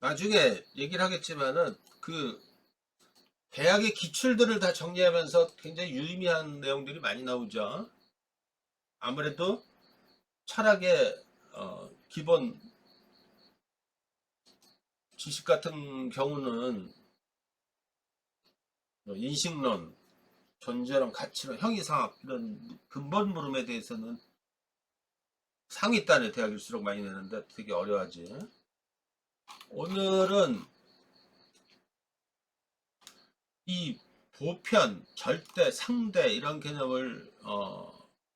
나중에 얘기를 하겠지만은 그 대학의 기출들을 다 정리하면서 굉장히 유의미한 내용들이 많이 나오죠. 아무래도 철학의 기본 지식 같은 경우는 인식론, 존재론, 가치론, 형이상학 이런 근본 물음에 대해서는 상위단의 대학일수록 많이 내는데 되게 어려워하지. 오늘은 이 보편, 절대, 상대 이런 개념을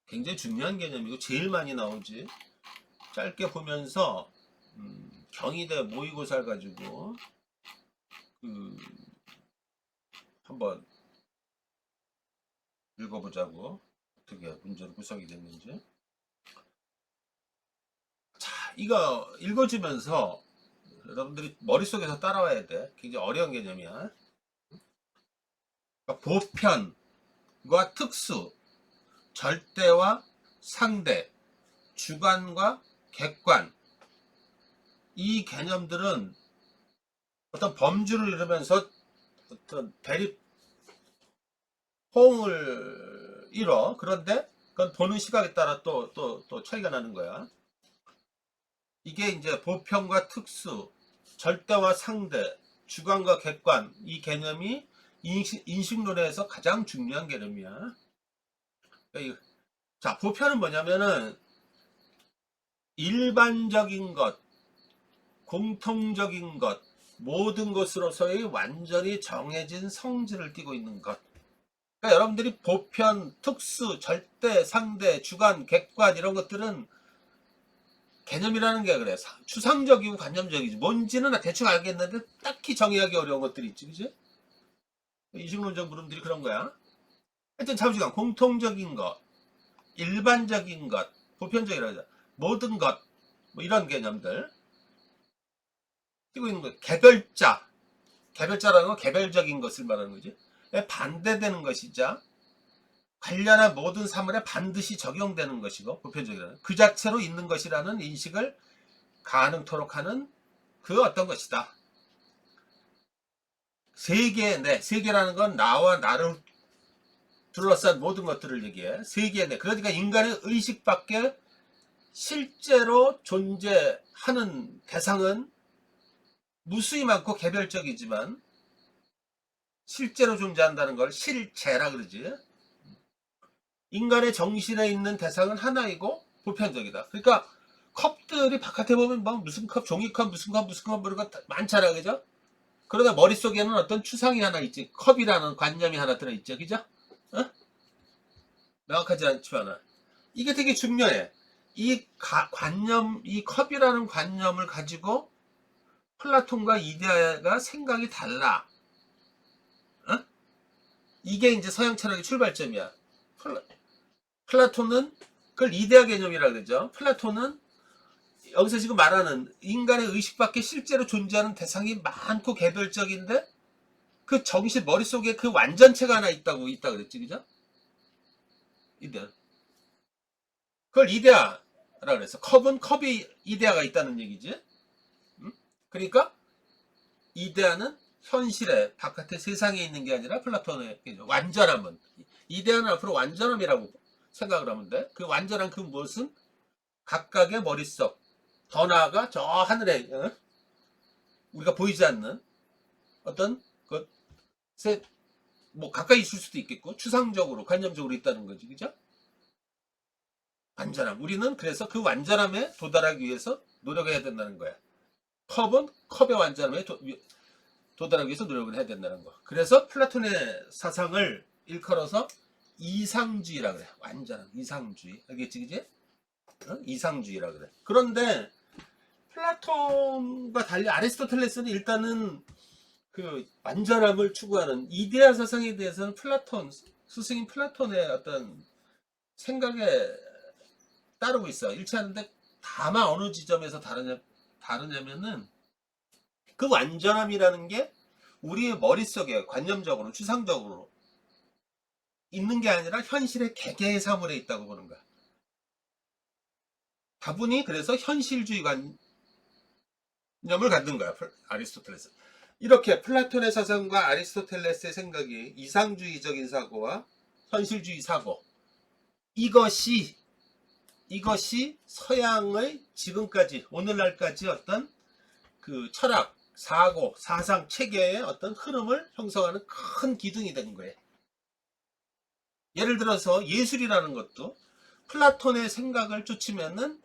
굉장히 중요한 개념이고 제일 많이 나오지. 짧게 보면서 경희대 모의고사를 가지고 그 한번 읽어보자고. 어떻게 문제로 구성이 됐는지. 자, 이거 읽어주면서 여러분들이 머릿속에서 따라와야 돼. 굉장히 어려운 개념이야. 그러니까 보편과 특수, 절대와 상대, 주관과 객관, 이 개념들은 어떤 범주를 이루면서 어떤 대립 호응을 이뤄. 그런데 그건 보는 시각에 따라 또 차이가 나는 거야. 이게 이제 보편과 특수, 절대와 상대, 주관과 객관, 이 개념이 인식론에서 가장 중요한 개념이야. 자, 보편은 뭐냐면은 일반적인 것, 공통적인 것, 모든 것으로서의 완전히 정해진 성질을 띠고 있는 것. 그러니까 여러분들이 보편, 특수, 절대, 상대, 주관, 객관 이런 것들은 개념이라는 게 그래. 추상적이고 관념적이지. 뭔지는 대충 알겠는데 딱히 정의하기 어려운 것들이 있지, 그지? 인식론적 물음들이 그런 거야. 하여튼 자부지간 공통적인 것, 일반적인 것, 보편적이라고 하죠. 모든 것, 뭐 이런 개념들 띄고 있는 거예요. 개별자, 개별자라는 건 개별적인 것을 말하는 거지. 반대되는 것이자 관련한 모든 사물에 반드시 적용되는 것이고, 보편적이라는 그 자체로 있는 것이라는 인식을 가능토록 하는 그 어떤 것이다. 세계라는 건 나와 나를 둘러싼 모든 것들을 얘기해. 세계의 내. 그러니까 인간의 의식밖에 실제로 존재하는 대상은 무수히 많고 개별적이지만 실제로 존재한다는 걸 실체라 그러지. 인간의 정신에 있는 대상은 하나이고 보편적이다. 그러니까 컵들이 바깥에 보면 막 무슨 컵, 종이컵, 무슨 컵, 무슨 컵, 그런 거 많잖아, 그죠? 그러다 머릿속에는 어떤 추상이 하나 있지. 컵이라는 관념이 하나 들어있죠, 그죠? 어? 명확하지 않지만 이게 되게 중요해. 이 관념, 이 컵이라는 관념을 가지고 플라톤과 이데아가 생각이 달라. 어? 이게 이제 서양 철학의 출발점이야. 플라톤은 그걸 이데아 개념이라 그러죠. 플라톤은 여기서 지금 말하는 인간의 의식 밖에 실제로 존재하는 대상이 많고 개별적인데 그 정신 머릿속에 그 완전체가 하나 있다 그랬지, 그죠? 이데아. 그걸 이데아라 그래서 컵은 컵이 이데아가 있다는 얘기지. 그러니까 이데아는 현실에 바깥의 세상에 있는 게 아니라 플라톤의 완전함은 이데아는 앞으로 완전함이라고 생각을 하면 돼. 그 완전한 그 무엇은 각각의 머릿속 더 나아가 저 하늘에 우리가 보이지 않는 어떤 것에 뭐 가까이 있을 수도 있겠고 추상적으로 관념적으로 있다는 거지, 그죠? 완전함. 우리는 그래서 그 완전함에 도달하기 위해서 노력해야 된다는 거야. 컵은 컵의 완전함에 도달하기 위해서 노력을 해야 된다는 거. 그래서 플라톤의 사상을 일컬어서 이상주의라 그래. 완전한 이상주의. 알겠지, 그지? 이상주의라 그래. 그런데 플라톤과 달리 아리스토텔레스는 일단은 그 완전함을 추구하는 이데아 사상에 대해서는 스승인 플라톤의 어떤 생각에 따르고 있어. 일치하는데 다만 어느 지점에서 다르냐면은 그 완전함이라는 게 우리의 머릿속에 관념적으로 추상적으로 있는 게 아니라 현실의 개개의 사물에 있다고 보는 거야. 다분히 그래서 현실주의 념을 갖는 거야. 아리스토텔레스. 이렇게 플라톤의 사상과 아리스토텔레스의 생각이 이상주의적인 사고와 현실주의 사고, 이것이 서양의 지금까지 오늘날까지 어떤 그 철학, 사고, 사상, 체계의 어떤 흐름을 형성하는 큰 기둥이 된 거예요. 예를 들어서 예술이라는 것도 플라톤의 생각을 쫓으면은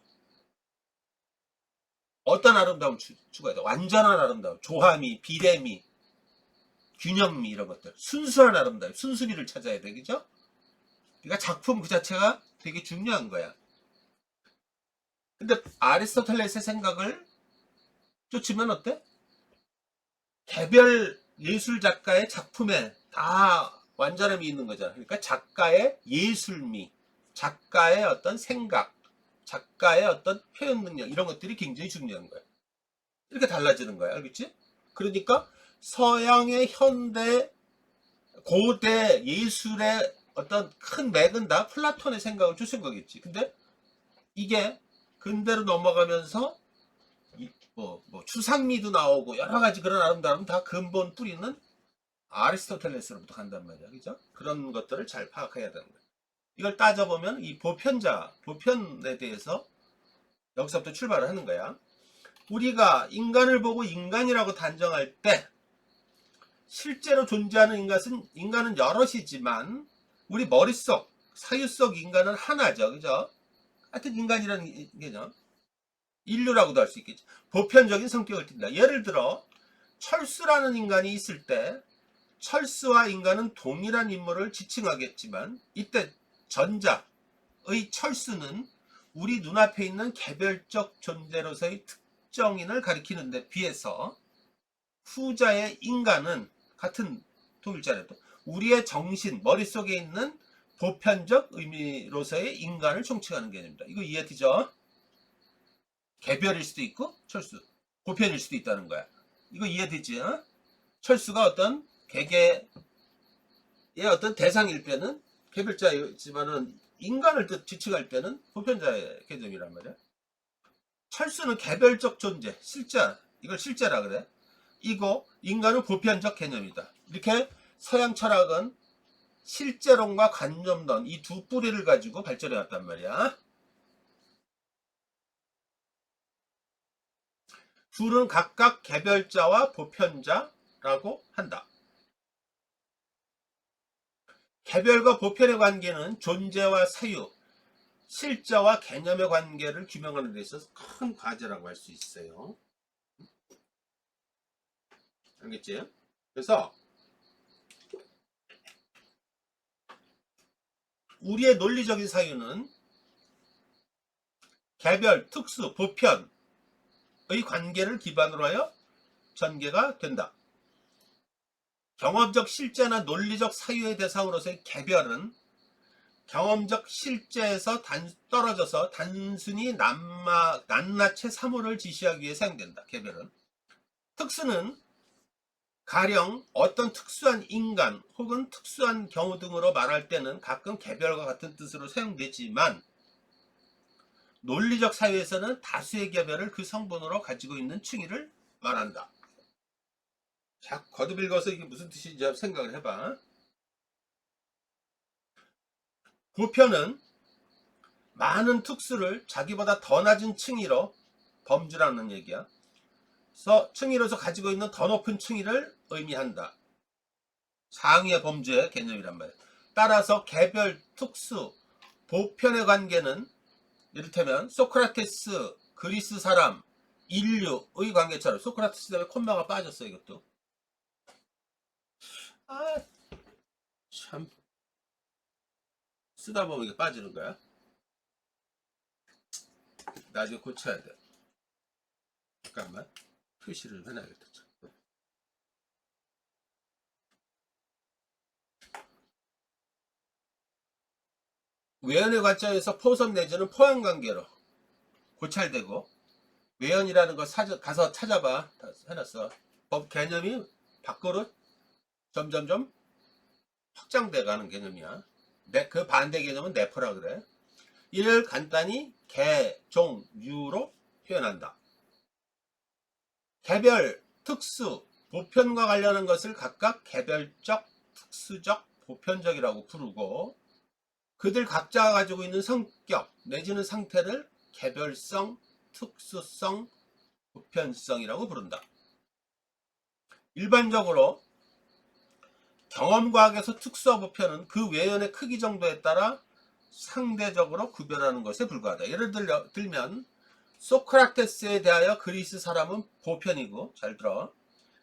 어떤 아름다움 추구해야 돼? 완전한 아름다움, 조화미, 비례미, 균형미 이런 것들, 순수한 아름다움, 순수미를 찾아야 되겠죠? 그러니까 작품 그 자체가 되게 중요한 거야. 근데 아리스토텔레스의 생각을 쫓으면 어때? 개별 예술 작가의 작품에 다 완전함이 있는 거잖아. 그러니까 작가의 예술미, 작가의 어떤 생각, 작가의 어떤 표현 능력 이런 것들이 굉장히 중요한 거야. 이렇게 달라지는 거야. 알겠지? 그러니까 서양의 현대 고대 예술의 어떤 큰 맥은 다 플라톤의 생각을 쫓은 거겠지. 근데 이게 근대로 넘어가면서 추상미도 나오고 여러 가지 그런 아름다움 다 근본 뿌리는 아리스토텔레스로부터 간단 말이야. 그죠? 그런 것들을 잘 파악해야 되는 거야. 이걸 따져보면 이 보편에 대해서 여기서부터 출발을 하는 거야. 우리가 인간을 보고 인간이라고 단정할 때 실제로 존재하는 인간은 여럿이지만 우리 머릿속, 사유 속 인간은 하나죠. 그죠? 하여튼 인간이라는 개념. 인류라고도 할 수 있겠죠. 보편적인 성격을 띈다. 예를 들어 철수라는 인간이 있을 때 철수와 인간은 동일한 인물을 지칭하겠지만 이때 전자의 철수는 우리 눈앞에 있는 개별적 존재로서의 특정인을 가리키는 데 비해서 후자의 인간은 같은 통일자라도 우리의 정신, 머릿속에 있는 보편적 의미로서의 인간을 총칭하는 개념입니다. 이거 이해되죠? 개별일 수도 있고 철수, 보편일 수도 있다는 거야. 이거 이해되지? 철수가 어떤 개개의 어떤 대상일 때는 개별자이지만은 인간을 지칭할 때는 보편자의 개념이란 말이야. 철수는 개별적 존재, 실제, 이걸 실제라 그래. 이거 인간은 보편적 개념이다. 이렇게 서양 철학은 실제론과 관념론 이 두 뿌리를 가지고 발전해 왔단 말이야. 둘은 각각 개별자와 보편자라고 한다. 개별과 보편의 관계는 존재와 사유, 실자와 개념의 관계를 규명하는 데 있어서 큰 과제라고 할 수 있어요. 알겠지? 그래서 우리의 논리적인 사유는 개별, 특수, 보편의 관계를 기반으로 하여 전개가 된다. 경험적 실제나 논리적 사유의 대상으로서의 개별은 경험적 실제에서 떨어져서 단순히 낱낱의 사물을 지시하기 위해 사용된다. 개별은. 특수는 가령 어떤 특수한 인간 혹은 특수한 경우 등으로 말할 때는 가끔 개별과 같은 뜻으로 사용되지만 논리적 사유에서는 다수의 개별을 그 성분으로 가지고 있는 층위를 말한다. 자, 거듭 읽어서 이게 무슨 뜻인지 한번 생각을 해봐. 보편은 많은 특수를 자기보다 더 낮은 층위로 범주라는 얘기야. 그래서 층위로서 가지고 있는 더 높은 층위를 의미한다. 상위의 범주의 개념이란 말이야. 따라서 개별, 특수, 보편의 관계는 이를테면 소크라테스, 그리스 사람, 인류의 관계처럼 소크라테스 때문에 콤마가 빠졌어 이것도. 참 쓰다 보면 이게 빠지는 거야. 나중에 고쳐야 돼. 잠깐만 표시를 해놔야겠다. 외연의 관점에서 포섭 내지는 포함 관계로 고찰되고 외연이라는 거 가서 찾아봐. 다 해놨어. 법 개념이 밖으로 점점점 확장돼 가는 개념이야. 그 반대 개념은 네포라 그래. 이를 간단히 개, 종, 유로 표현한다. 개별, 특수, 보편과 관련한 것을 각각 개별적, 특수적, 보편적이라고 부르고 그들 각자가 가지고 있는 성격 내지는 상태를 개별성, 특수성, 보편성이라고 부른다. 일반적으로 경험과학에서 특수와 보편은 그 외연의 크기 정도에 따라 상대적으로 구별하는 것에 불과하다. 예를 들면 소크라테스에 대하여 그리스 사람은 보편이고, 잘 들어,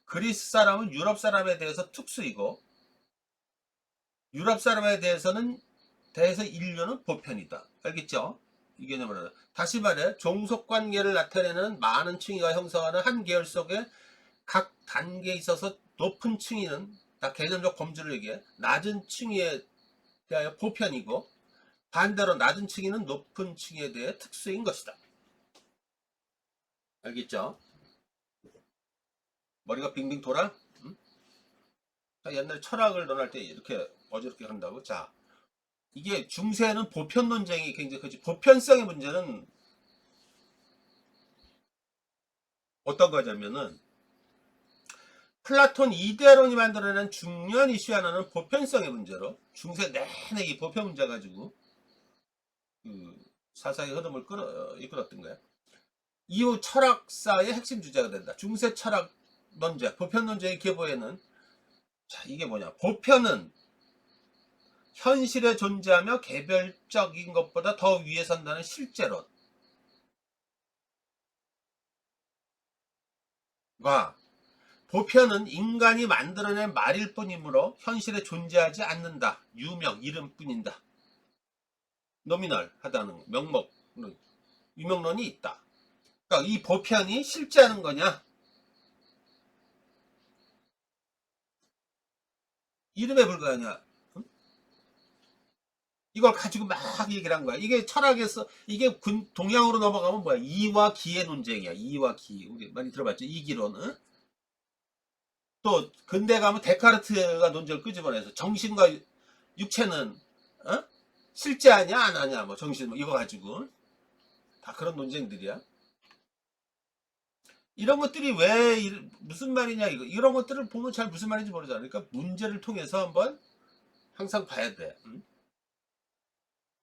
그리스 사람은 유럽 사람에 대해서 특수이고 유럽 사람에 대해서 인류는 보편이다. 알겠죠? 이 개념을 다시 말해 종속관계를 나타내는 많은 층위가 형성하는 한 계열 속에 각 단계에 있어서 높은 층위는 다 개념적 범주를 얘기해. 낮은 층위에 대하여 보편이고 반대로 낮은 층위는 높은 층위에 대해 특수인 것이다. 알겠죠? 머리가 빙빙 돌아? 응? 옛날에 철학을 논할 때 이렇게 어저렇게 한다고. 자, 이게 중세에는 보편 논쟁이 굉장히 크지. 보편성의 문제는 어떤 거냐면은 플라톤 이데론이 만들어낸 중요한 이슈 하나는 보편성의 문제로 중세 내내 이 보편 문제 가지고 그 사상의 흐름을 이끌었던 거야. 이후 철학사의 핵심 주제가 된다. 중세 철학 논쟁, 보편 논쟁의 계보에는 자 이게 뭐냐? 보편은 현실에 존재하며 개별적인 것보다 더 위에 선다는 실제론과 보편은 인간이 만들어낸 말일 뿐이므로 현실에 존재하지 않는다. 유명, 이름뿐인다. 노미널 하다는 명목, 유명론이 있다. 그러니까 이 보편이 실제하는 거냐? 이름에 불과하냐? 응? 이걸 가지고 막 얘기를 한 거야. 이게 철학에서 이게 동양으로 넘어가면 뭐야? 이와 기의 논쟁이야. 이와 기. 우리 많이 들어봤죠? 이기론. 응? 또 근대 가면 데카르트가 논쟁을 끄집어내서 정신과 육체는 어? 실제하냐 안 하냐 뭐 정신 뭐 이거 가지고 다 그런 논쟁들이야. 이런 것들이 왜 무슨 말이냐 이런 것들을 보면 잘 무슨 말인지 모르잖아. 그러니까 문제를 통해서 한번 항상 봐야 돼. 응?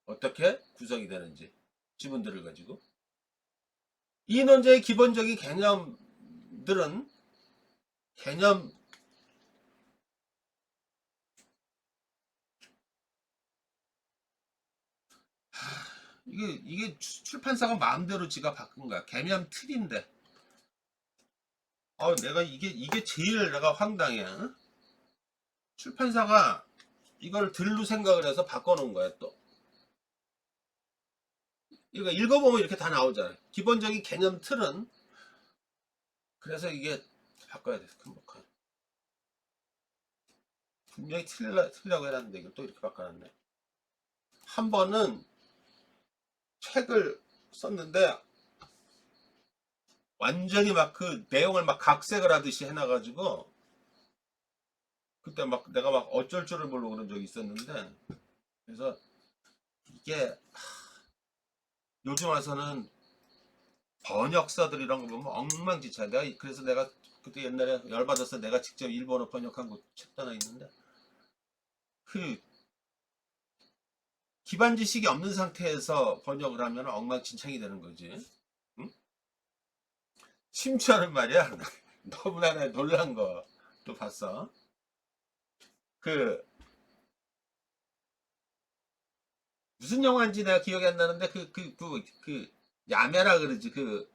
어떻게 구성이 되는지 지문들을 가지고 이 논제의 기본적인 개념들은 개념 이게 출판사가 마음대로 지가 바꾼 거야. 개념 틀인데. 내가 이게 제일 내가 황당해. 응? 출판사가 이걸 들로 생각을 해서 바꿔놓은 거야 또. 이거 읽어보면 이렇게 다 나오잖아. 기본적인 개념 틀은 그래서 이게 바꿔야 돼. 분명히 틀리라고 해놨는데 이걸 또 이렇게 바꿔놨네. 한 번은 책을 썼는데 완전히 막 그 내용을 막 각색을 하듯이 해놔가지고 그때 막 내가 막 어쩔 줄을 모르고 그런 적이 있었는데 그래서 이게 요즘 와서는 번역서들 이런 거 보면 엉망진창. 그래서 내가 그때 옛날에 열받아서 내가 직접 일본어 번역한 거 책도 하나 있는데 그 기반 지식이 없는 상태에서 번역을 하면 엉망진창이 되는 거지. 응? 심지어는 말이야 너무나 놀란 거 또 봤어. 그 무슨 영화인지 내가 기억이 안 나는데 야매라 그러지. 그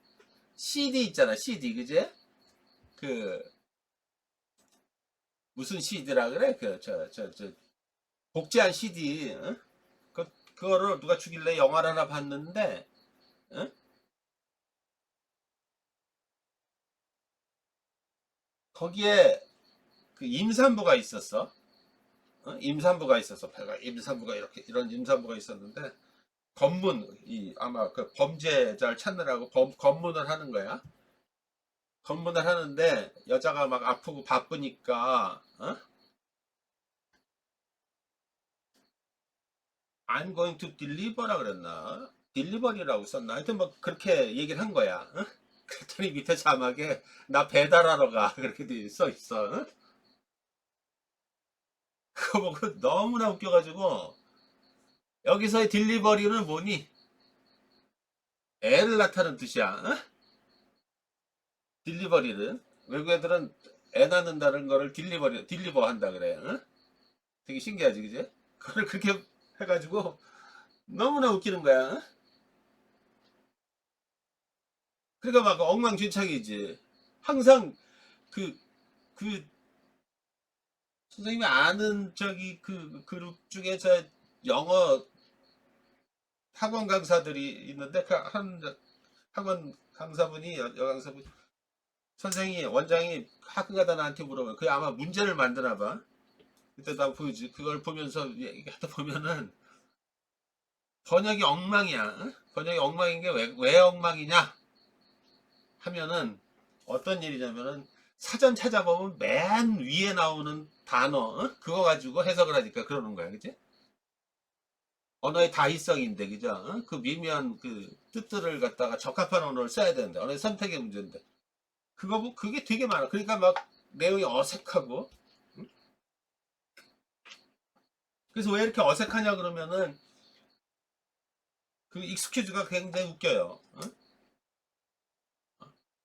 CD 있잖아. CD 그제? 그 무슨 CD라 그래? 그 복제한 CD. 어? 그거를 누가 주길래 영화를 하나 봤는데 어? 거기에 그 임산부가 있었어. 임산부가 있었어. 배가 임산부가 이렇게 이런 임산부가 있었는데 아마 그 범죄자를 찾느라고 검문을 하는 거야. 검문을 하는데 여자가 막 아프고 바쁘니까 I'm going to deliver라 그랬나? 딜리버리라고 썼나? 하여튼 뭐 그렇게 얘기를 한 거야. 그랬더니 밑에 자막에 나 배달하러 가 그렇게 써 있어. 응? 그거 보고 너무나 웃겨가지고 여기서의 딜리버리는 뭐니? 애를 낳다는 뜻이야. 응? 딜리버리는 외국 애들은 애 낳는다는 거를 딜리버 한다 그래. 응? 되게 신기하지, 그지? 그걸 그렇게 해가지고 너무나 웃기는 거야. 응? 그러니까 막 엉망진창이지. 항상 그, 그, 선생님이 아는 저기 그 그룹 중에 저 영어 학원 강사들이 있는데 그 한 학원 강사분이 여강사분 선생이 원장이 학교가다 나한테 물어봐요. 그게 아마 문제를 만드나 봐. 그때 나 보여주지. 그걸 보면서 하다 보면은 번역이 엉망이야. 응? 번역이 엉망인 게 왜 엉망이냐 하면은 어떤 일이냐면은 사전 찾아보면 맨 위에 나오는 단어 그거 가지고 해석을 하니까 그러는 거야. 그치? 언어의 다의성인데 그죠? 그 미묘한 그 뜻들을 갖다가 적합한 언어를 써야 되는데 언어의 선택의 문제인데 그게 되게 많아. 그러니까 막 내용이 어색하고 그래서 왜 이렇게 어색하냐 그러면은 그 익스큐즈가 굉장히 웃겨요.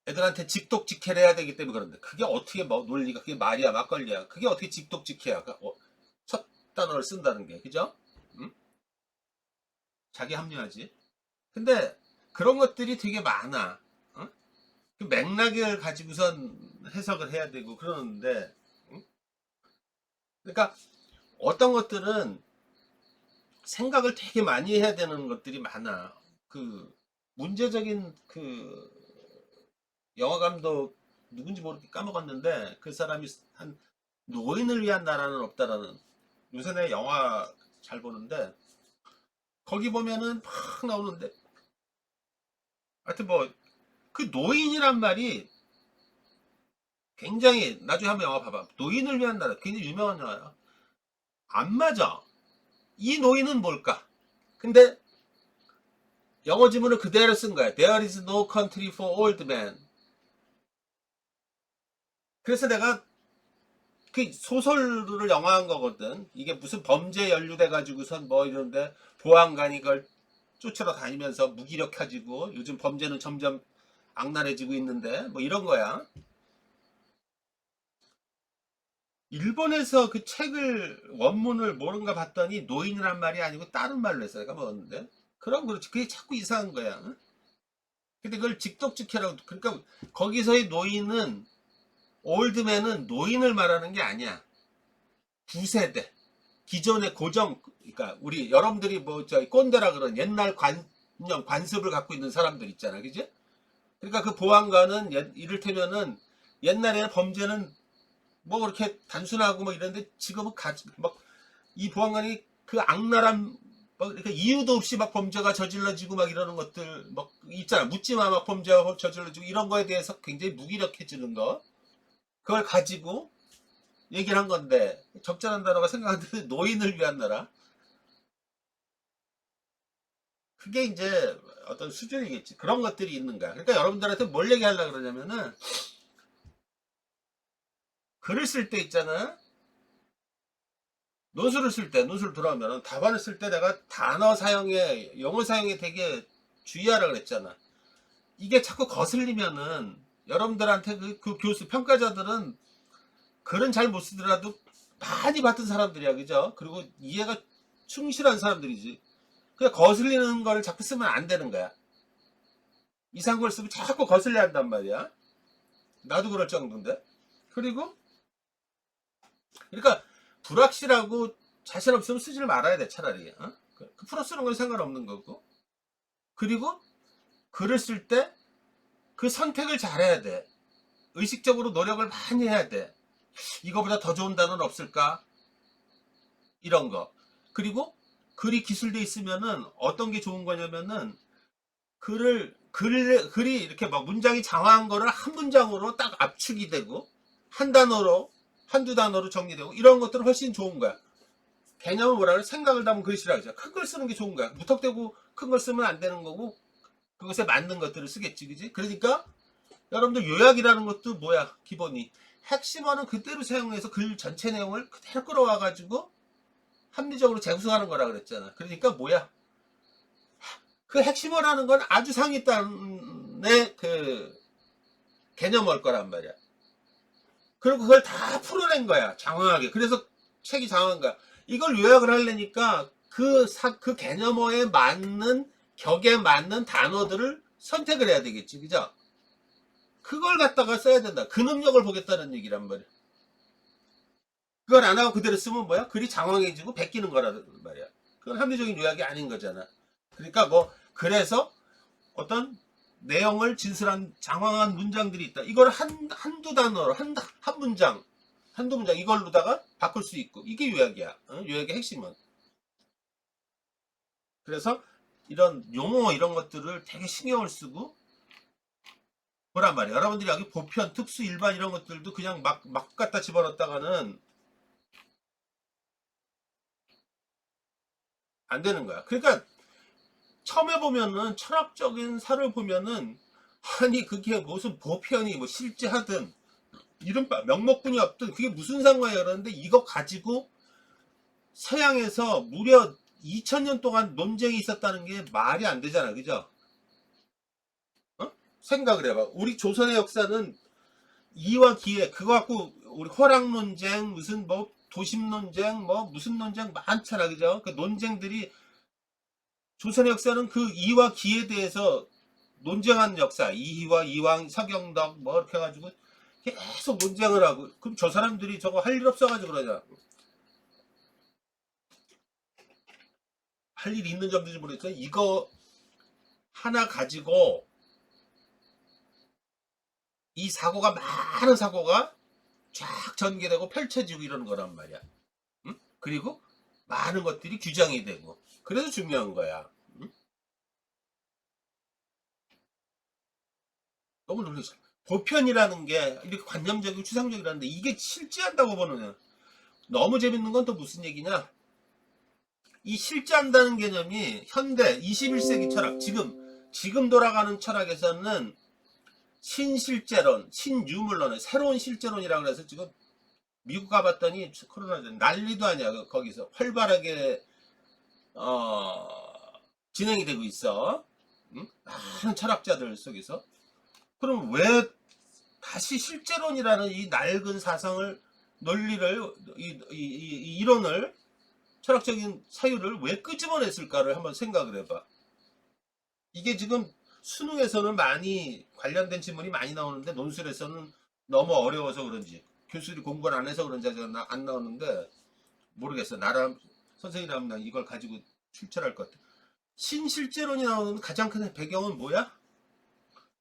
애들한테 직독직해를 해야 되기 때문에 그런데 그게 어떻게 뭐 논리가 그게 말이야 막걸리야 그게 어떻게 직독직해야 첫 단어를 쓴다는 게 그죠? 응? 자기 합리화지. 근데 그런 것들이 되게 많아. 어? 그 맥락을 가지고선 해석을 해야 되고 그러는데 응? 그러니까 어떤 것들은 생각을 되게 많이 해야 되는 것들이 많아. 그 문제적인 그 영화 감독 누군지 모르게 까먹었는데 그 사람이 한 노인을 위한 나라는 없다라는 요새 내 영화 잘 보는데 거기 보면은 막 나오는데 하여튼 뭐 그 노인이란 말이 굉장히 나중에 한번 영화 봐봐. 노인을 위한 나라 굉장히 유명한 영화야. 안 맞아. 이 노인은 뭘까? 근데 영어 지문을 그대로 쓴 거야. There is no country for old men. 그래서 내가 그 소설을 영화한 거거든. 이게 무슨 범죄에 연루돼 가지고선 뭐 이런데 보안관이 그걸 쫓으러 다니면서 무기력해지고 요즘 범죄는 점점 악랄해지고 있는데 뭐 이런 거야. 일본에서 그 책을 원문을 모른가 봤더니 노인이란 말이 아니고 다른 말로 했어. 내가 먹었는데. 그럼 그렇지. 그게 자꾸 이상한 거야. 응? 근데 그걸 직독직해라고 그러니까 거기서의 노인은 올드맨은 노인을 말하는 게 아니야. 구세대. 기존의 고정 그러니까 우리 여러분들이 뭐 저기 꼰대라 그런 옛날 관념 관습을 갖고 있는 사람들 있잖아. 그지? 그러니까 그 보안관은 이를테면은 옛날에 범죄는 뭐 그렇게 단순하고 뭐 이런데 지금은 막 이 보안관이 그 악랄한 막 이렇게 이유도 없이 막 범죄가 저질러지고 막 이러는 것들 막 있잖아. 묻지마 막 범죄가 저질러지고 이런 거에 대해서 굉장히 무기력해지는 거 그걸 가지고 얘기를 한 건데 적절한 단어가 생각하는데 노인을 위한 나라 그게 이제 어떤 수준이겠지. 그런 것들이 있는 거야. 그러니까 여러분들한테 뭘 얘기하려고 그러냐면은 글을 쓸 때 있잖아. 논술을 쓸 때, 논술 들어오면 답안을 쓸 때 내가 단어 사용에, 영어 사용에 되게 주의하라 그랬잖아. 이게 자꾸 거슬리면은 여러분들한테 그 교수, 평가자들은 글은 잘 못 쓰더라도 많이 봤던 사람들이야. 그죠? 그리고 이해가 충실한 사람들이지. 그냥 거슬리는 거를 자꾸 쓰면 안 되는 거야. 이상한 걸 쓰면 자꾸 거슬려 한단 말이야. 나도 그럴 정도인데. 그리고, 그러니까 불확실하고 자신 없으면 쓰지를 말아야 돼, 차라리. 어? 그 풀어 쓰는 건 상관없는 거고. 그리고 글을 쓸 때 그 선택을 잘해야 돼. 의식적으로 노력을 많이 해야 돼. 이거보다 더 좋은 단어는 없을까? 이런 거. 그리고 글이 기술돼 있으면은 어떤 게 좋은 거냐면은 글이 이렇게 막 문장이 장황한 거를 한 문장으로 딱 압축이 되고 한 단어로 한두 단어로 정리되고 이런 것들은 훨씬 좋은 거야. 개념을 뭐라 그래? 생각을 담은 글씨라 그러죠. 큰 걸 쓰는 게 좋은 거야. 무턱대고 큰 걸 쓰면 안 되는 거고 그것에 맞는 것들을 쓰겠지, 그지? 그러니까 여러분들 요약이라는 것도 뭐야? 기본이 핵심어는 그대로 사용해서 글 전체 내용을 그대로 끌어와 가지고 합리적으로 재구성하는 거라 그랬잖아. 그러니까 뭐야? 그 핵심어라는 건 아주 상위단의 그 개념어일 거란 말이야. 그리고 그걸 다 풀어낸 거야. 장황하게. 그래서 책이 장황한 거야. 이걸 요약을 하려니까 그 개념어에 맞는 격에 맞는 단어들을 선택을 해야 되겠지. 그죠? 그걸 갖다가 써야 된다. 그 능력을 보겠다는 얘기란 말이야. 그걸 안 하고 그대로 쓰면 뭐야? 글이 장황해지고 베끼는 거란 말이야. 그건 합리적인 요약이 아닌 거잖아. 그러니까 뭐 그래서 어떤 내용을 진술한 장황한 문장들이 있다. 이걸 한두 단어로 한 문장 한두 문장 이걸로다가 바꿀 수 있고 이게 요약이야. 요약의 핵심은. 그래서 이런 용어 이런 것들을 되게 신경을 쓰고 보란 말이야. 여러분들이 여기 보편, 특수, 일반 이런 것들도 그냥 막 갖다 집어넣었다가는 안 되는 거야. 그러니까 처음에 보면은 철학적인 사를 보면은 아니 그게 무슨 보편이 뭐 실제 하든 이른바 명목분이 없든 그게 무슨 상관이야 그러는데 이거 가지고 서양에서 무려 2000년 동안 논쟁이 있었다는 게 말이 안 되잖아. 그죠? 어? 생각을 해봐. 우리 조선의 역사는 이와 기회 그거 갖고 우리 허락 논쟁 무슨 뭐 도심 논쟁 뭐 무슨 논쟁 많잖아. 그죠? 그 논쟁들이 조선의 역사는 그 이와 기에 대해서 논쟁한 역사, 이희와 이왕, 서경덕 뭐 이렇게 해가지고 계속 논쟁을 하고 그럼 저 사람들이 저거 할 일 없어가지고 그러냐. 할 일 있는 점인지 모르겠어요. 이거 하나 가지고 이 사고가 많은 사고가 쫙 전개되고 펼쳐지고 이러는 거란 말이야. 응? 그리고 많은 것들이 규정이 되고 그래서 중요한 거야. 응? 너무 놀라죠. 보편이라는 게 이렇게 관념적이고 추상적이라는데 이게 실제한다고 보는 너무 재밌는 건 또 무슨 얘기냐? 이 실제한다는 개념이 현대 21세기 철학 지금 돌아가는 철학에서는 신실제론, 신유물론, 새로운 실제론이라고 해서 지금 미국 가봤더니 코로나 난리도 아니야. 거기서 활발하게 어, 진행이 되고 있어. 응? 많은 철학자들 속에서. 그럼 왜 다시 실제론이라는 이 낡은 사상을 논리를 이 이론을 철학적인 사유를 왜 끄집어냈을까를 한번 생각을 해봐. 이게 지금 수능에서는 많이 관련된 질문이 많이 나오는데 논술에서는 너무 어려워서 그런지 교수들이 공부를 안 해서 그런지 안 나오는데 모르겠어. 나랑 선생님이라면 난 이걸 가지고 출제할 것 같아. 신실제론이 나오는 가장 큰 배경은 뭐야?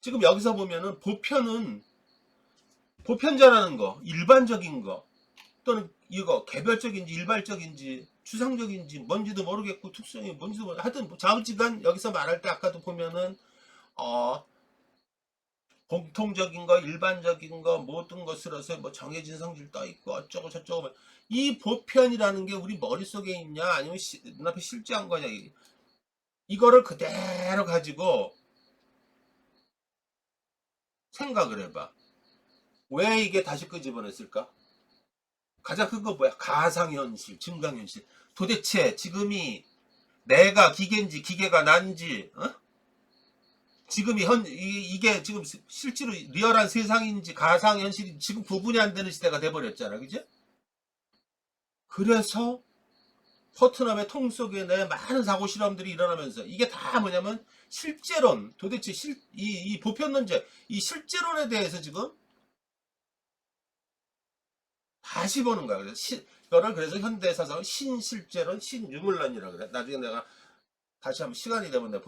지금 여기서 보면은 보편자라는 거, 일반적인 거 또는 이거 개별적인지 일반적인지 추상적인지 뭔지도 모르겠고 특성이 뭔지도 모르겠고 하여튼 뭐 자우지간 여기서 말할 때 아까도 보면은 어 공통적인 거 일반적인 거 모든 것으로서 뭐 정해진 성질 떠 있고 어쩌고 저쩌고 이 보편이라는 게 우리 머릿속에 있냐 아니면 눈앞에 실제한 거냐 이거를 그대로 가지고 생각을 해봐. 왜 이게 다시 끄집어냈을까? 가장 큰 거 뭐야? 가상현실, 증강현실. 도대체 지금이 내가 기계인지 기계가 난지, 어? 지금이 이게 지금 실제로 리얼한 세상인지 가상현실인지 지금 구분이 안 되는 시대가 돼버렸잖아. 그죠? 그래서 포트넘의 통 속에 내 많은 사고 실험들이 일어나면서 이게 다 뭐냐면 실제론, 도대체 이 보편론제, 이 실제론에 대해서 지금 다시 보는 거야. 그래서 이거를 그래서 현대 사상은 신실제론, 신유물론이라고 그래. 나중에 내가 다시 한번 시간이 되면 내가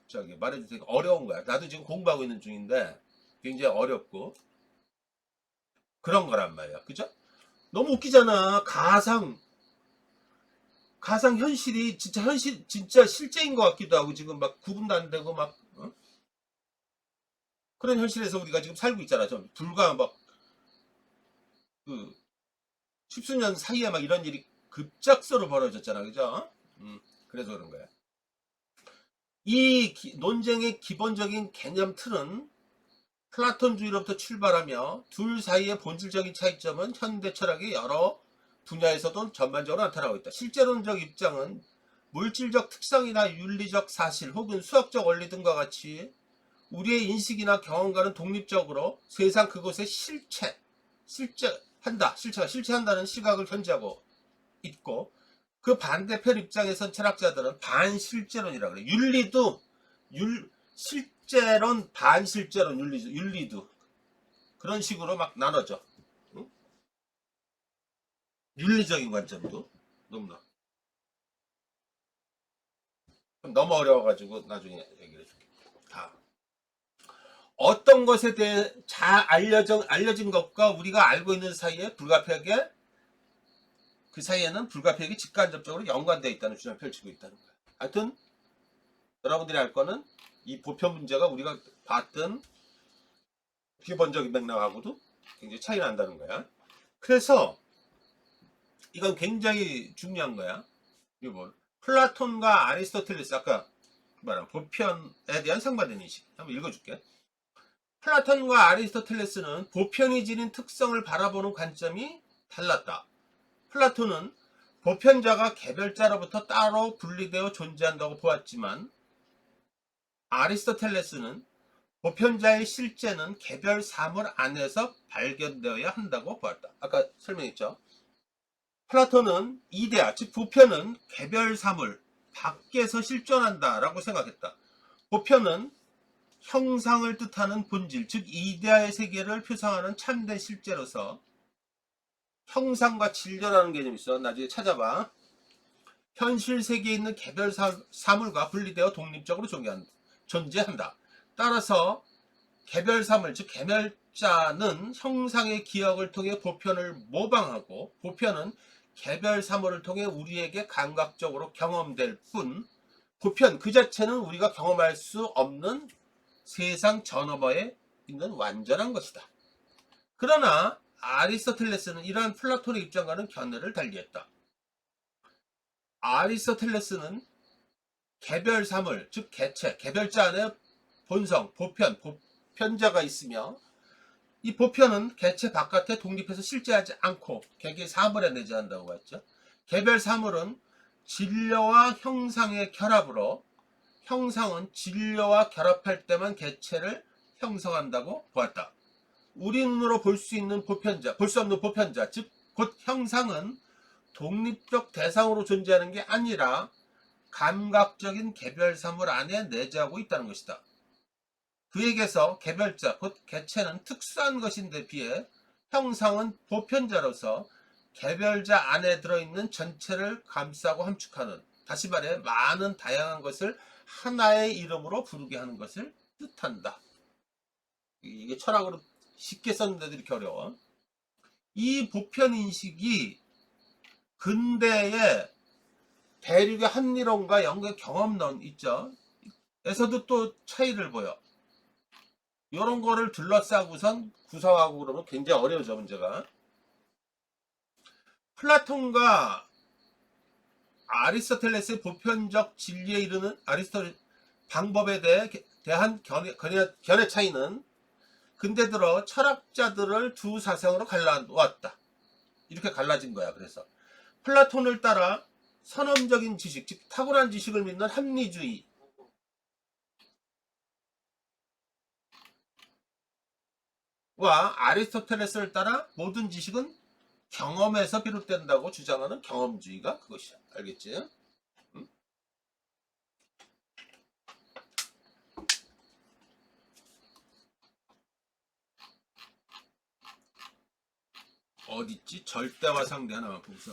저기 말해줄 테니까 어려운 거야. 나도 지금 공부하고 있는 중인데 굉장히 어렵고 그런 거란 말이야. 그죠? 너무 웃기잖아. 가상 현실이 진짜 진짜 실제인 것 같기도 하고 지금 막 구분도 안 되고 막 어? 그런 현실에서 우리가 지금 살고 있잖아. 좀 불과 막 그 십수년 사이에 막 이런 일이 급작스로 벌어졌잖아. 그죠? 그래서 그런 거야. 이 논쟁의 기본적인 개념 틀은 플라톤주의로부터 출발하며 둘 사이의 본질적인 차이점은 현대 철학의 여러 분야에서도 전반적으로 나타나고 있다. 실제론적 입장은 물질적 특성이나 윤리적 사실 혹은 수학적 원리 등과 같이 우리의 인식이나 경험과는 독립적으로 세상 그곳의 실체한다는 시각을 견지하고 있고, 그 반대편 입장에선 철학자들은 반실제론이라 그래. 실제론, 반실제론, 윤리도 그런 식으로 막 나눠져. 응? 윤리적인 관점도 너무나 너무 어려워가지고 나중에 얘기를 해줄게. 다 어떤 것에 대해 잘 알려진 것과 우리가 알고 있는 사이에 불가피하게 그 사이에는 불가피하게 직간접적으로 연관되어 있다는 주장을 펼치고 있다는 거야. 하여튼 여러분들이 알 거는 이 보편 문제가 우리가 봤던 기본적인 맥락하고도 굉장히 차이 난다는 거야. 그래서 이건 굉장히 중요한 거야. 이거 플라톤과 아리스토텔레스, 아까 말한 보편에 대한 상반된 인식 한번 읽어줄게. 플라톤과 아리스토텔레스는 보편이 지닌 특성을 바라보는 관점이 달랐다. 플라톤은 보편자가 개별자로부터 따로 분리되어 존재한다고 보았지만, 아리스토텔레스는 보편자의 실제는 개별 사물 안에서 발견되어야 한다고 보았다. 아까 설명했죠. 플라톤은 이데아, 즉 보편은 개별 사물 밖에서 실존한다 라고 생각했다. 보편은 형상을 뜻하는 본질, 즉 이데아의 세계를 표상하는 참된 실제로서 형상과 진료라는 개념이 있어. 나중에 찾아봐. 현실 세계에 있는 개별 사물과 분리되어 독립적으로 존재한다. 따라서 개별 사물, 즉 개별자는 형상의 기억을 통해 보편을 모방하고, 보편은 개별 사물을 통해 우리에게 감각적으로 경험될 뿐, 보편 그 자체는 우리가 경험할 수 없는 세상 전어버에 있는 완전한 것이다. 그러나 아리스토텔레스는 이러한 플라톤의 입장과는 견해를 달리했다. 아리스토텔레스는 개별 사물, 즉 개체, 개별자 안에 본성, 보편자가 있으며, 이 보편은 개체 바깥에 독립해서 실제하지 않고 개개 사물에 내재한다고 했죠. 개별 사물은 진료와 형상의 결합으로, 형상은 진료와 결합할 때만 개체를 형성한다고 보았다. 우리 눈으로 볼 수 없는 보편자, 즉 곧 형상은 독립적 대상으로 존재하는 게 아니라 감각적인 개별 사물 안에 내재하고 있다는 것이다. 그에게서 개별자, 곧 개체는 특수한 것인데 비해 형상은 보편자로서 개별자 안에 들어있는 전체를 감싸고 함축하는, 다시 말해 많은 다양한 것을 하나의 이름으로 부르게 하는 것을 뜻한다. 이게 철학으로 쉽게 썼는데도 이렇게 어려워. 이 보편인식이 근대의 대륙의 합리론과 연구의 경험론 있죠. 에서도 또 차이를 보여. 이런 거를 둘러싸고선 구성하고 그러면 굉장히 어려워져, 문제가. 플라톤과 아리스토텔레스의 보편적 진리에 이르는 방법에 대한 견해 차이는 근대 들어 철학자들을 두 사상으로 갈라놓았다. 이렇게 갈라진 거야. 그래서 플라톤을 따라 선험적인 지식, 즉 탁월한 지식을 믿는 합리주의, 와 아리스토텔레스를 따라 모든 지식은 경험에서 비롯된다고 주장하는 경험주의가 그것이야. 알겠지? 응? 어딨지? 절대와 상대 하나만 보고서